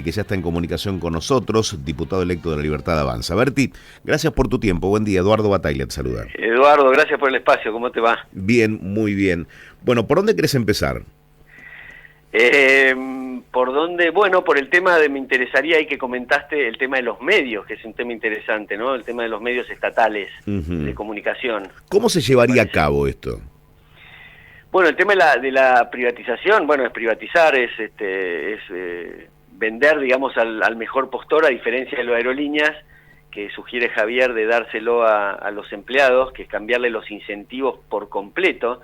que ya está en comunicación con nosotros, diputado electo de La Libertad Avanza. Berti, gracias por tu tiempo. Buen día. Eduardo Bataglia te saluda. Eduardo, gracias por el espacio. ¿Cómo te va? Bien, muy bien. Bueno, ¿por dónde querés empezar? ¿Por dónde? Bueno, por el tema me interesaría ahí que comentaste el tema de los medios, que es un tema interesante, ¿no? El tema de los medios estatales de comunicación. ¿Cómo se llevaría a cabo esto? Bueno, el tema de la privatización, bueno, es privatizar, es vender, digamos, al mejor postor, a diferencia de las aerolíneas, que sugiere Javier de dárselo a los empleados, que es cambiarle los incentivos por completo,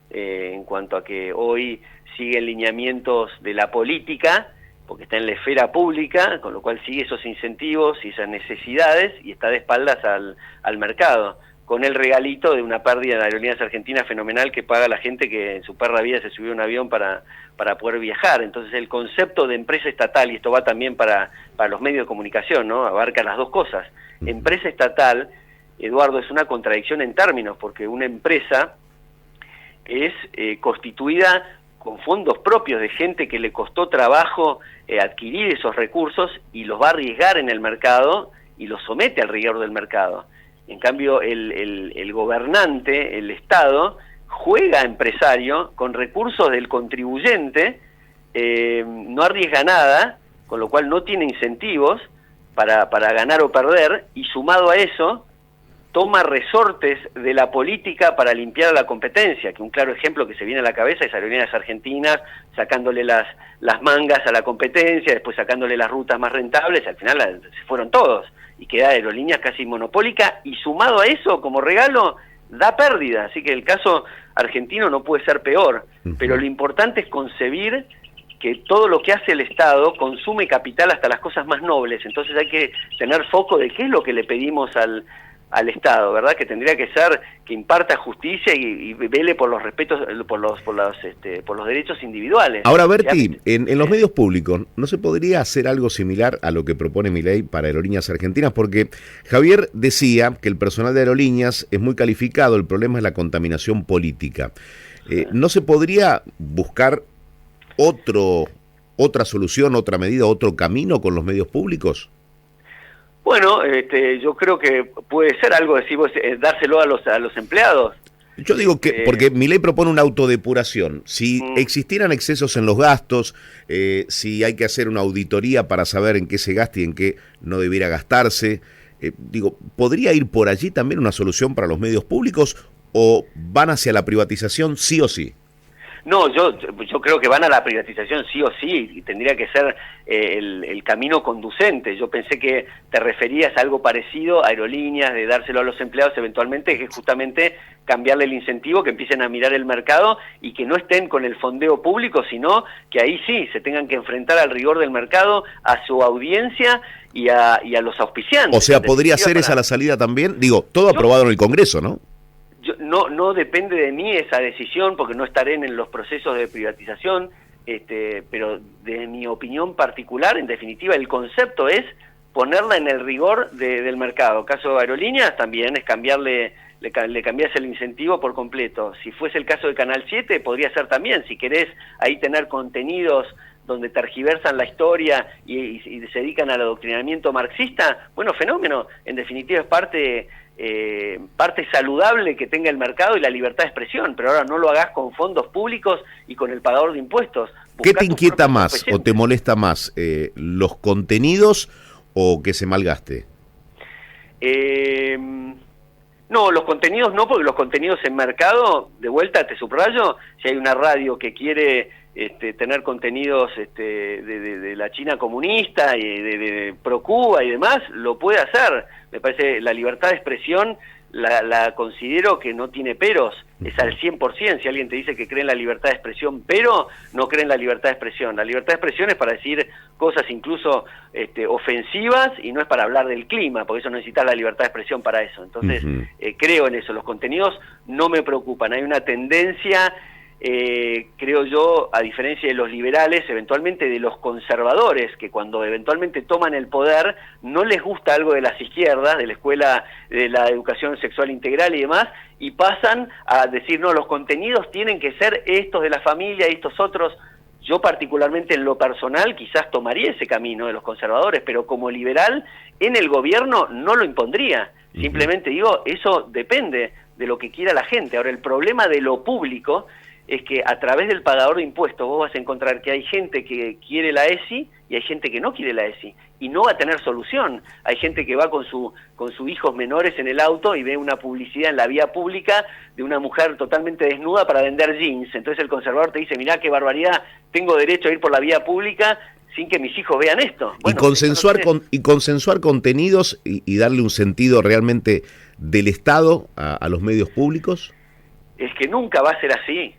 en cuanto a que hoy siguen lineamientos de la política, porque está en la esfera pública, con lo cual sigue esos incentivos y esas necesidades y está de espaldas al mercado, con el regalito de una pérdida de Aerolíneas Argentinas fenomenal que paga la gente que en su perra vida se subió a un avión para poder viajar. Entonces el concepto de empresa estatal, y esto va también para los medios de comunicación, ¿no? Abarca las dos cosas. Empresa estatal, Eduardo, es una contradicción en términos, porque una empresa es constituida con fondos propios de gente que le costó trabajo adquirir esos recursos y los va a arriesgar en el mercado y los somete al rigor del mercado. En cambio, el gobernante, el Estado, juega empresario con recursos del contribuyente, no arriesga nada, con lo cual no tiene incentivos para ganar o perder, y sumado a eso, toma resortes de la política para limpiar a la competencia, que un claro ejemplo que se viene a la cabeza es Aerolíneas Argentinas, sacándole las mangas a la competencia, después sacándole las rutas más rentables, al final se fueron todos, y queda Aerolíneas casi monopólica, y sumado a eso, como regalo, da pérdida, así que el caso argentino no puede ser peor, pero lo importante es concebir que todo lo que hace el Estado consume capital hasta las cosas más nobles, entonces hay que tener foco de qué es lo que le pedimos al Estado, ¿verdad? Que tendría que ser que imparta justicia y vele por los respetos, por los derechos individuales. Ahora, Berti, en los medios públicos, ¿no se podría hacer algo similar a lo que propone Milei para Aerolíneas Argentinas? Porque Javier decía que el personal de Aerolíneas es muy calificado, el problema es la contaminación política. ¿No se podría buscar otra solución, otra medida, otro camino con los medios públicos? Bueno, yo creo que puede ser algo, decimos, dárselo a los empleados. Yo digo que, porque Milei propone una autodepuración, si existieran excesos en los gastos, si hay que hacer una auditoría para saber en qué se gasta y en qué no debiera gastarse, ¿podría ir por allí también una solución para los medios públicos o van hacia la privatización sí o sí? No, yo creo que van a la privatización sí o sí, y tendría que ser el camino conducente. Yo pensé que te referías a algo parecido a Aerolíneas, de dárselo a los empleados eventualmente, que es justamente cambiarle el incentivo, que empiecen a mirar el mercado y que no estén con el fondeo público, sino que ahí sí se tengan que enfrentar al rigor del mercado, a su audiencia y a los auspiciantes. O sea, ¿podría ser esa la salida también? Todo aprobado en el Congreso, ¿no? No depende de mí esa decisión, porque no estaré en los procesos de privatización, pero de mi opinión particular, en definitiva, el concepto es ponerla en el rigor del mercado. Caso de Aerolíneas también es le cambias el incentivo por completo. Si fuese el caso de Canal 7, podría ser también, si querés ahí tener contenidos donde tergiversan la historia y se dedican al adoctrinamiento marxista, bueno, fenómeno, en definitiva es parte saludable que tenga el mercado y la libertad de expresión, pero ahora no lo hagas con fondos públicos y con el pagador de impuestos. ¿Qué te inquieta más o te molesta más, los contenidos o que se malgaste? No, los contenidos no, porque los contenidos en mercado, de vuelta te subrayo, si hay una radio que quiere tener contenidos de la China comunista y de pro Cuba y demás, lo puede hacer. Me parece la libertad de expresión la considero que no tiene peros, es al 100%. Si alguien te dice que cree en la libertad de expresión, pero no cree en la libertad de expresión. La libertad de expresión es para decir cosas incluso ofensivas y no es para hablar del clima, porque eso no necesita la libertad de expresión para eso. Entonces, creo en eso. Los contenidos no me preocupan. Hay una tendencia, creo yo, a diferencia de los liberales, eventualmente de los conservadores, que cuando eventualmente toman el poder, no les gusta algo de las izquierdas, de la escuela de la educación sexual integral y demás, y pasan a decir, no, los contenidos tienen que ser estos de la familia y estos otros. Yo particularmente en lo personal quizás tomaría ese camino de los conservadores, pero como liberal en el gobierno no lo impondría. Simplemente digo, eso depende de lo que quiera la gente. Ahora, el problema de lo público es que a través del pagador de impuestos vos vas a encontrar que hay gente que quiere la ESI y hay gente que no quiere la ESI y no va a tener solución. Hay gente que va con sus hijos menores en el auto y ve una publicidad en la vía pública de una mujer totalmente desnuda para vender jeans. Entonces el conservador te dice, mirá qué barbaridad, tengo derecho a ir por la vía pública sin que mis hijos vean esto. Bueno, y consensuar contenidos y darle un sentido realmente del Estado a los medios públicos. Es que nunca va a ser así.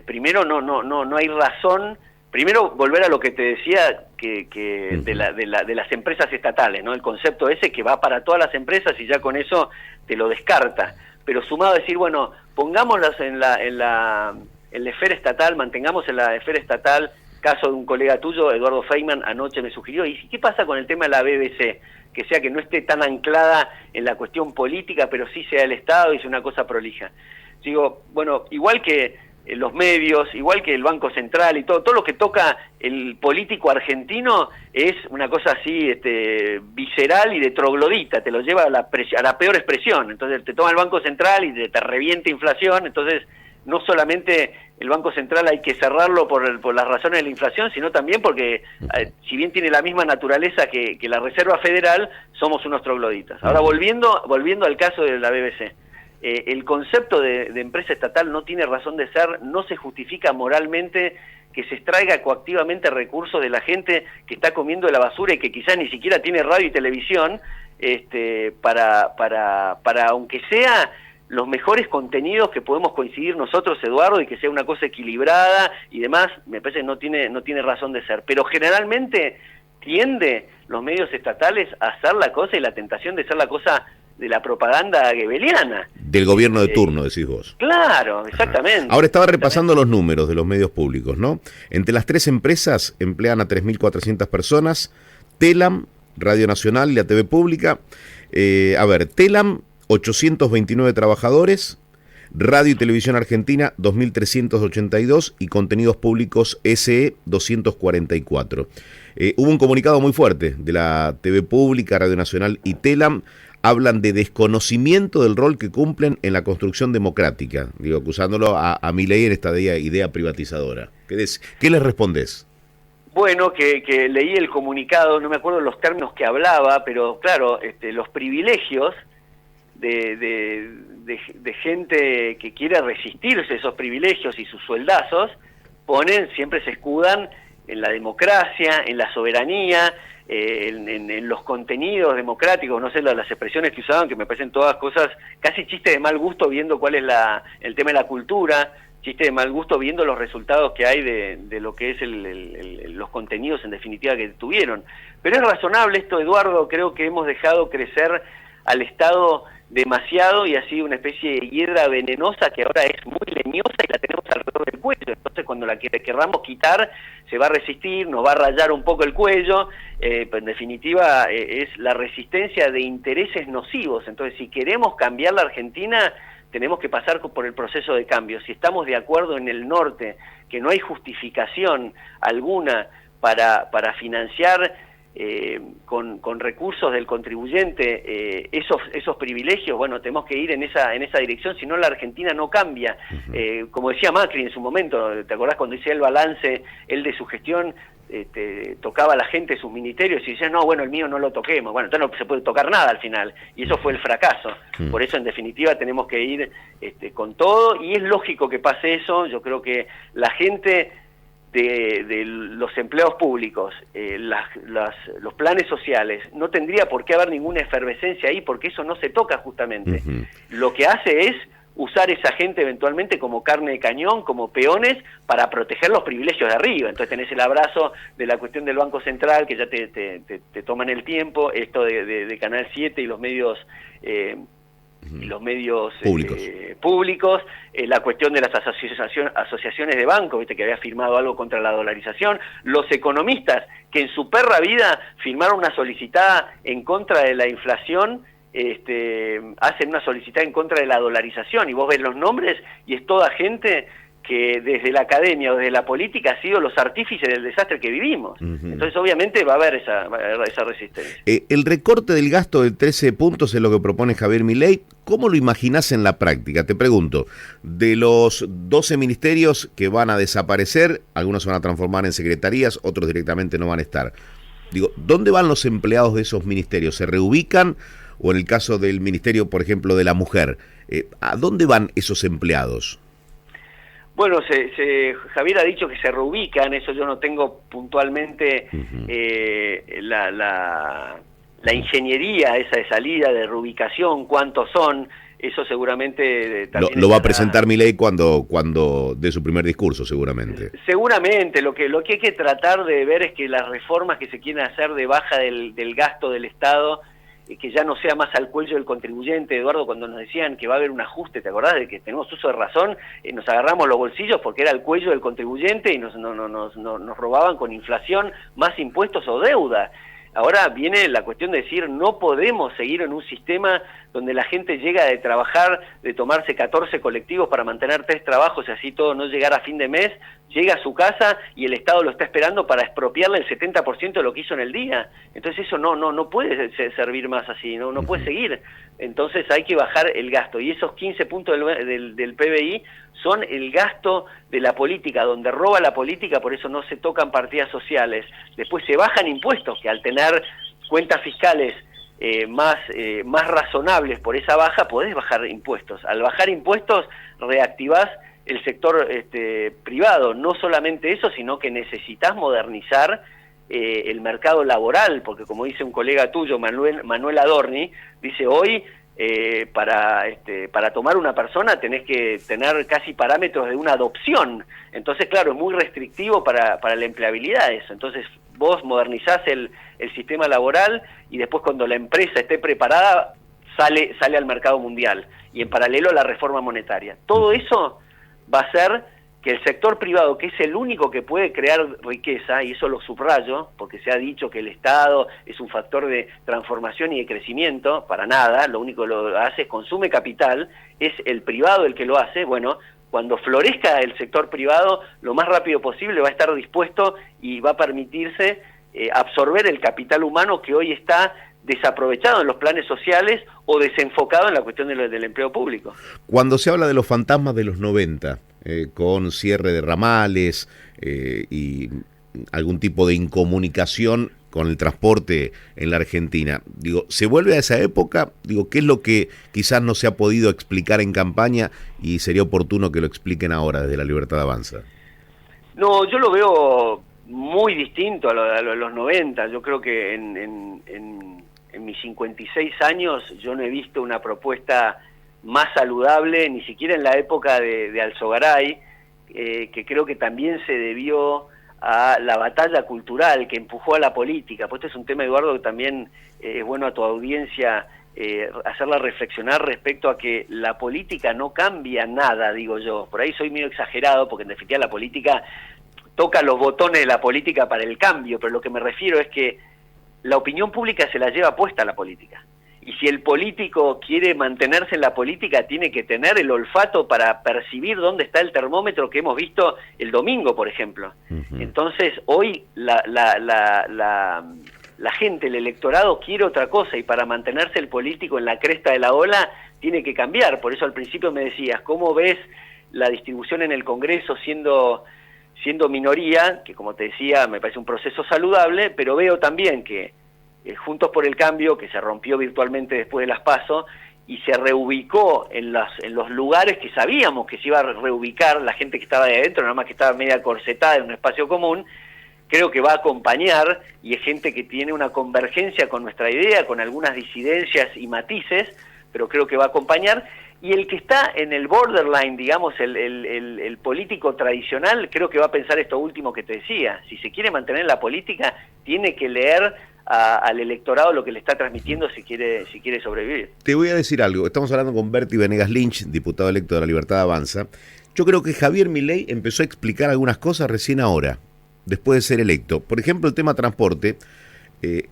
Primero no hay razón. Primero volver a lo que te decía de las empresas estatales, ¿no? El concepto ese que va para todas las empresas y ya con eso te lo descarta. Pero sumado a decir, bueno, pongámoslas en la esfera estatal, mantengamos en la esfera estatal. Caso de un colega tuyo, Eduardo Feynman, anoche me sugirió, ¿y qué pasa con el tema de la BBC? Que sea que no esté tan anclada en la cuestión política, pero sí sea el Estado y sea una cosa prolija. Digo, bueno, igual que los medios, igual que el Banco Central y todo lo que toca el político argentino es una cosa así visceral y de troglodita, te lo lleva a la peor expresión. Entonces te toma el Banco Central y te revienta inflación. Entonces no solamente el Banco Central hay que cerrarlo por las razones de la inflación, sino también porque si bien tiene la misma naturaleza que la Reserva Federal, somos unos trogloditas. Ahora volviendo al caso de la BBC. El concepto de empresa estatal no tiene razón de ser, no se justifica moralmente que se extraiga coactivamente recursos de la gente que está comiendo de la basura y que quizás ni siquiera tiene radio y televisión, para aunque sea los mejores contenidos que podemos coincidir nosotros, Eduardo, y que sea una cosa equilibrada y demás, me parece que no tiene razón de ser. Pero generalmente tiende los medios estatales a hacer la cosa y la tentación de ser la cosa de la propaganda goebbeliana. Del gobierno de turno, decís vos. Claro, exactamente. Ahora estaba repasando los números de los medios públicos, ¿no? Entre las 3 empresas emplean a 3.400 personas, Telam, Radio Nacional y la TV Pública. Telam, 829 trabajadores, Radio y Televisión Argentina, 2.382 y Contenidos Públicos SE, 244. Hubo un comunicado muy fuerte de la TV Pública, Radio Nacional y Telam. Hablan de desconocimiento del rol que cumplen en la construcción democrática, acusándolo a Milei en esta idea privatizadora. ¿Qué les respondés? Bueno, que leí el comunicado, no me acuerdo los términos que hablaba, pero claro, los privilegios de gente que quiere resistirse a esos privilegios y sus sueldazos, siempre se escudan en la democracia, en la soberanía, en los contenidos democráticos, no sé las expresiones que usaban, que me parecen todas cosas, casi chistes de mal gusto viendo cuál es el tema de la cultura, chiste de mal gusto viendo los resultados que hay de lo que es los contenidos en definitiva que tuvieron. Pero es razonable esto, Eduardo, creo que hemos dejado crecer al Estado demasiado y ha sido una especie de hiedra venenosa que ahora es muy leñosa y la tenemos alrededor del cuello. Entonces cuando la querramos quitar se va a resistir, nos va a rayar un poco el cuello, pero en definitiva es la resistencia de intereses nocivos. Entonces si queremos cambiar la Argentina tenemos que pasar por el proceso de cambio. Si estamos de acuerdo en el norte que no hay justificación alguna para financiar con recursos del contribuyente esos privilegios, bueno, tenemos que ir en esa dirección, si no la Argentina no cambia. Como decía Macri en su momento, ¿te acordás cuando hice el balance, él de su gestión, tocaba a la gente sus ministerios y decía, no, bueno, el mío no lo toquemos? Bueno, entonces no se puede tocar nada al final, y eso fue el fracaso. Por eso, en definitiva, tenemos que ir con todo, y es lógico que pase eso. Yo creo que la gente de los empleados públicos, los planes sociales, no tendría por qué haber ninguna efervescencia ahí, porque eso no se toca justamente. Lo que hace es usar esa gente eventualmente como carne de cañón, como peones, para proteger los privilegios de arriba. Entonces tenés el abrazo de la cuestión del Banco Central, que ya te toman el tiempo, esto de Canal 7 y los medios públicos, la cuestión de las asociaciones de bancos, viste que había firmado algo contra la dolarización, los economistas que en su perra vida firmaron una solicitada en contra de la inflación, hacen una solicitada en contra de la dolarización, y vos ves los nombres y es toda gente que desde la academia o desde la política ha sido los artífices del desastre que vivimos. Entonces obviamente va a haber esa resistencia. El recorte del gasto de 13 puntos es lo que propone Javier Milei. ¿Cómo lo imaginás en la práctica? Te pregunto, de los 12 ministerios que van a desaparecer, algunos se van a transformar en secretarías, otros directamente no van a estar. Digo, ¿dónde van los empleados de esos ministerios? ¿Se reubican? O en el caso del ministerio, por ejemplo, de la mujer, ¿a dónde van esos empleados? Bueno, Javier ha dicho que se reubican, eso yo no tengo puntualmente la ingeniería esa de salida, de reubicación, cuántos son, eso seguramente también lo va a presentar Milei cuando dé su primer discurso, seguramente. Seguramente, lo que hay que tratar de ver es que las reformas que se quieren hacer de baja del gasto del Estado, que ya no sea más al cuello del contribuyente. Eduardo, cuando nos decían que va a haber un ajuste, ¿te acordás de que tenemos uso de razón? Nos agarramos los bolsillos porque era el cuello del contribuyente y nos robaban con inflación más impuestos o deuda. Ahora viene la cuestión de decir, no podemos seguir en un sistema donde la gente llega de trabajar, de tomarse 14 colectivos para mantener 3 trabajos y así todo no llegar a fin de mes, llega a su casa y el Estado lo está esperando para expropiarle el 70% de lo que hizo en el día. Entonces eso no puede servir más así, no puede seguir. Entonces hay que bajar el gasto, y esos 15 puntos del PBI son el gasto de la política, donde roba la política, por eso no se tocan partidas sociales. Después se bajan impuestos, que al tener cuentas fiscales más razonables por esa baja, podés bajar impuestos. Al bajar impuestos, reactivás el sector privado. No solamente eso, sino que necesitas modernizar el mercado laboral, porque como dice un colega tuyo, Manuel Adorni, dice hoy para tomar una persona tenés que tener casi parámetros de una adopción. Entonces, claro, es muy restrictivo para la empleabilidad eso. Entonces, vos modernizás el sistema laboral y después cuando la empresa esté preparada sale al mercado mundial y en paralelo a la reforma monetaria. Todo eso va a hacer que el sector privado, que es el único que puede crear riqueza, y eso lo subrayo, porque se ha dicho que el Estado es un factor de transformación y de crecimiento, para nada, lo único que lo hace es consume capital, es el privado el que lo hace. Bueno, cuando florezca el sector privado, lo más rápido posible va a estar dispuesto y va a permitirse absorber el capital humano que hoy está desaprovechado en los planes sociales o desenfocado en la cuestión del empleo público. Cuando se habla de los fantasmas de los 90, con cierre de ramales y algún tipo de incomunicación con el transporte en la Argentina, digo, ¿se vuelve a esa época? Digo, ¿qué es lo que quizás no se ha podido explicar en campaña y sería oportuno que lo expliquen ahora desde La Libertad Avanza? No, yo lo veo muy distinto a los 90. Yo creo que en mis 56 años yo no he visto una propuesta más saludable, ni siquiera en la época de Alzogaray, que creo que también se debió a la batalla cultural que empujó a la política. Pues este es un tema, Eduardo, que también es bueno a tu audiencia hacerla reflexionar respecto a que la política no cambia nada, digo yo. Por ahí soy medio exagerado, porque en definitiva la política toca los botones de la política para el cambio, pero lo que me refiero es que la opinión pública se la lleva puesta a la política. Y si el político quiere mantenerse en la política, tiene que tener el olfato para percibir dónde está el termómetro que hemos visto el domingo, por ejemplo. Entonces, hoy la gente, el electorado, quiere otra cosa, y para mantenerse el político en la cresta de la ola, tiene que cambiar. Por eso al principio me decías, ¿cómo ves la distribución en el Congreso siendo minoría? Que como te decía, me parece un proceso saludable, pero veo también que Juntos por el Cambio, que se rompió virtualmente después de las PASO y se reubicó en los lugares que sabíamos que se iba a reubicar la gente que estaba de adentro, nada más que estaba media corsetada en un espacio común, creo que va a acompañar, y es gente que tiene una convergencia con nuestra idea, con algunas disidencias y matices, pero creo que va a acompañar. Y el que está en el borderline, digamos, el político tradicional, creo que va a pensar esto último que te decía. Si se quiere mantener en la política, tiene que leer al electorado lo que le está transmitiendo si quiere sobrevivir. Te voy a decir algo. Estamos hablando con Berti Venegas Lynch, diputado electo de La Libertad Avanza. Yo creo que Javier Milei empezó a explicar algunas cosas recién ahora, después de ser electo. Por ejemplo, el tema transporte.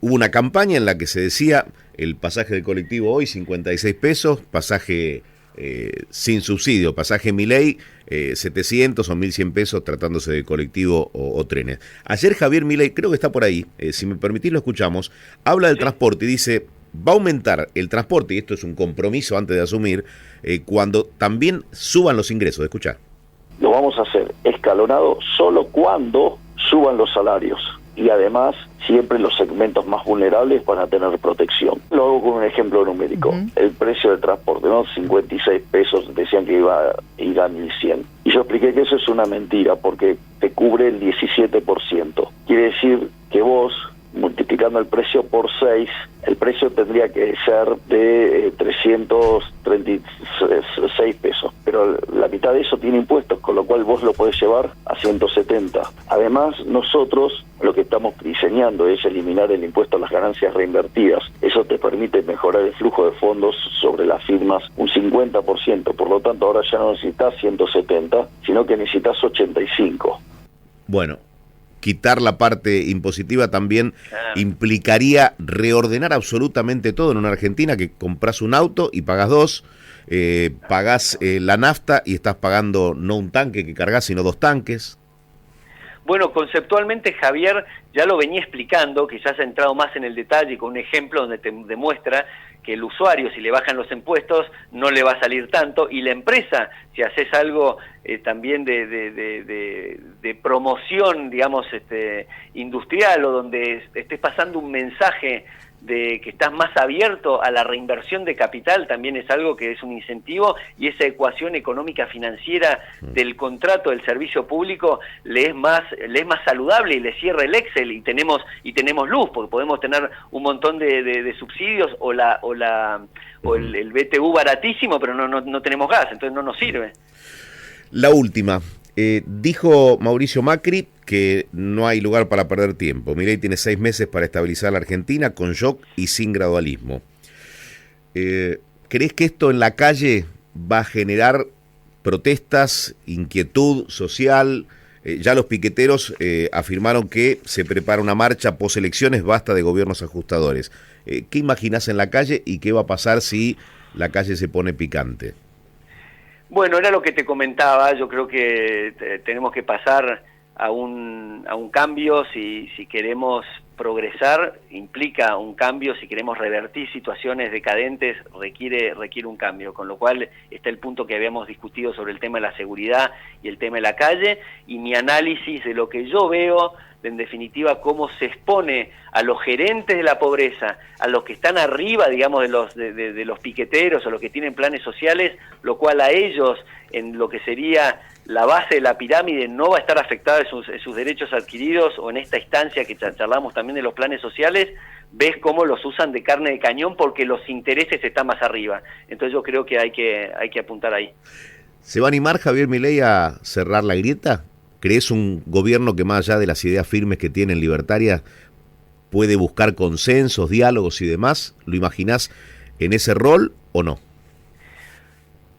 Hubo una campaña en la que se decía el pasaje de colectivo hoy 56 pesos, pasaje sin subsidio. Pasaje Milei, 700 o 1.100 pesos tratándose de colectivo o trenes. Ayer Javier Milei, creo que está por ahí, si me permitís lo escuchamos, habla del transporte y dice, va a aumentar el transporte, y esto es un compromiso antes de asumir, cuando también suban los ingresos. Escuchá. Lo vamos a hacer escalonado solo cuando suban los salarios. Y además, siempre los segmentos más vulnerables van a tener protección. Lo hago con un ejemplo numérico. El precio del transporte, ¿no? 56 pesos, decían que iba a ir a 1.100. Y yo expliqué que eso es una mentira, porque te cubre el 17%. Quiere decir que vos, multiplicando el precio por 6, el precio tendría que ser de 336 pesos. Pero la mitad de eso tiene impuestos, con lo cual vos lo podés llevar a 170. Además, nosotros lo que estamos diseñando es eliminar el impuesto a las ganancias reinvertidas. Eso te permite mejorar el flujo de fondos sobre las firmas un 50%. Por lo tanto, ahora ya no necesitas 170, sino que necesitas 85. Bueno, quitar la parte impositiva también implicaría reordenar absolutamente todo en una Argentina que compras un auto y pagas dos, pagás la nafta y estás pagando no un tanque que cargas, sino 2 tanques. Bueno, conceptualmente Javier ya lo venía explicando, quizás ha entrado más en el detalle con un ejemplo donde te demuestra que el usuario, si le bajan los impuestos, no le va a salir tanto, y la empresa, si haces algo también de promoción, digamos, industrial, o donde estés pasando un mensaje de que estás más abierto a la reinversión de capital, también es algo que es un incentivo, y esa ecuación económica financiera del contrato del servicio público le es más saludable y le cierra el Excel, y tenemos luz, porque podemos tener un montón de subsidios o el BTU baratísimo, pero no tenemos gas, entonces no nos sirve. La última. Dijo Mauricio Macri que no hay lugar para perder tiempo. Milei tiene 6 meses para estabilizar la Argentina con shock y sin gradualismo. ¿Crees que esto en la calle va a generar protestas, inquietud social? Ya los piqueteros afirmaron que se prepara una marcha post-elecciones, basta de gobiernos ajustadores. ¿Qué imaginás en la calle y qué va a pasar si la calle se pone picante? Bueno, era lo que te comentaba. Yo creo que tenemos que pasar a un cambio. Si queremos progresar, implica un cambio. Si queremos revertir situaciones decadentes, requiere un cambio, con lo cual está el punto que habíamos discutido sobre el tema de la seguridad y el tema de la calle, y mi análisis de lo que yo veo, en definitiva, cómo se expone a los gerentes de la pobreza, a los que están arriba, digamos, de los piqueteros o los que tienen planes sociales, lo cual a ellos, en lo que sería la base de la pirámide, no va a estar afectada en sus derechos adquiridos, o en esta instancia que charlamos también de los planes sociales, ves cómo los usan de carne de cañón porque los intereses están más arriba. Entonces yo creo que hay que apuntar ahí. ¿Se va a animar Javier Milei a cerrar la grieta? ¿Crees un gobierno que, más allá de las ideas firmes que tienen libertarias, puede buscar consensos, diálogos y demás? ¿Lo imaginás en ese rol o no?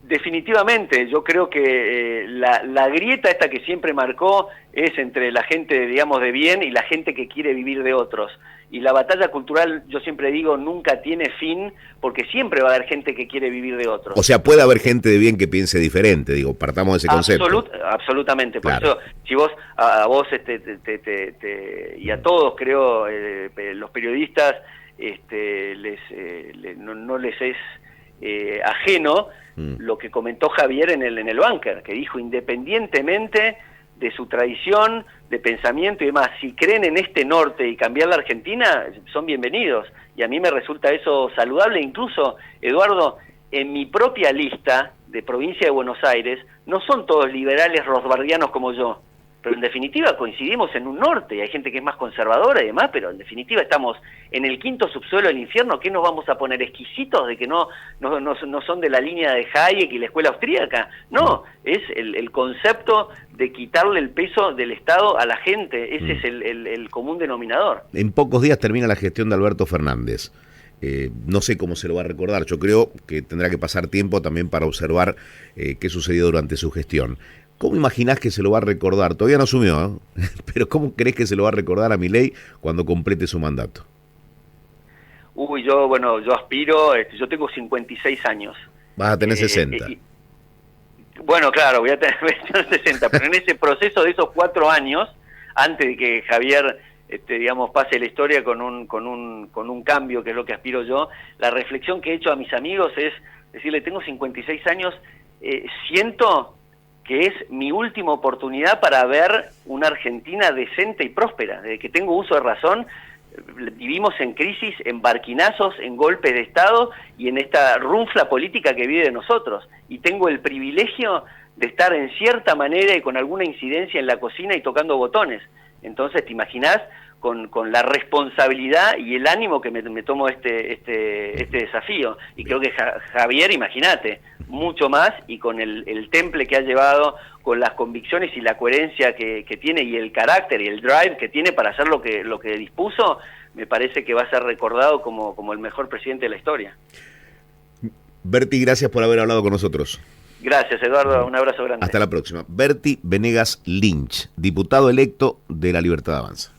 Definitivamente, yo creo que la grieta esta que siempre marcó es entre la gente, digamos, de bien y la gente que quiere vivir de otros. Y la batalla cultural, yo siempre digo, nunca tiene fin, porque siempre va a haber gente que quiere vivir de otros. O sea, puede haber gente de bien que piense diferente, digo, partamos de ese concepto. Absolutamente, por claro. eso, si vos, a vos y a todos, creo, los periodistas, no les es ajeno lo que comentó Javier en el búnker, que dijo, independientemente de su tradición, de pensamiento y demás, si creen en este norte y cambiar la Argentina, son bienvenidos. Y a mí me resulta eso saludable. Incluso, Eduardo, en mi propia lista de provincia de Buenos Aires, no son todos liberales rosbardianos como yo, pero en definitiva coincidimos en un norte, y hay gente que es más conservadora y demás, pero en definitiva estamos en el quinto subsuelo del infierno. ¿Qué nos vamos a poner exquisitos de que no son de la línea de Hayek y la escuela austríaca? No, es el concepto de quitarle el peso del Estado a la gente. Ese es el común denominador. En pocos días termina la gestión de Alberto Fernández. No sé cómo se lo va a recordar. Yo creo que tendrá que pasar tiempo también para observar qué sucedió durante su gestión. ¿Cómo imaginás que se lo va a recordar? Todavía no asumió, pero ¿cómo crees que se lo va a recordar a Milei cuando complete su mandato? Yo aspiro, yo tengo 56 años, Vas a tener 60. Bueno, claro, voy a tener 60, pero en ese proceso de esos 4 años, antes de que Javier, digamos, pase la historia con un cambio, que es lo que aspiro yo, la reflexión que he hecho a mis amigos es decirle, tengo 56 años, siento que es mi última oportunidad para ver una Argentina decente y próspera. Desde que tengo uso de razón, vivimos en crisis, en barquinazos, en golpes de Estado y en esta runfla política que vive de nosotros. Y tengo el privilegio de estar en cierta manera y con alguna incidencia en la cocina y tocando botones. Entonces, ¿te imaginás con la responsabilidad y el ánimo que me tomo este desafío? Y creo que Javier, imagínate, mucho más, y con el temple que ha llevado, con las convicciones y la coherencia que tiene, y el carácter y el drive que tiene para hacer lo que dispuso, me parece que va a ser recordado como el mejor presidente de la historia. Berti, gracias por haber hablado con nosotros. Gracias, Eduardo, un abrazo grande. Hasta la próxima. Berti Venegas Lynch, diputado electo de La Libertad Avanza.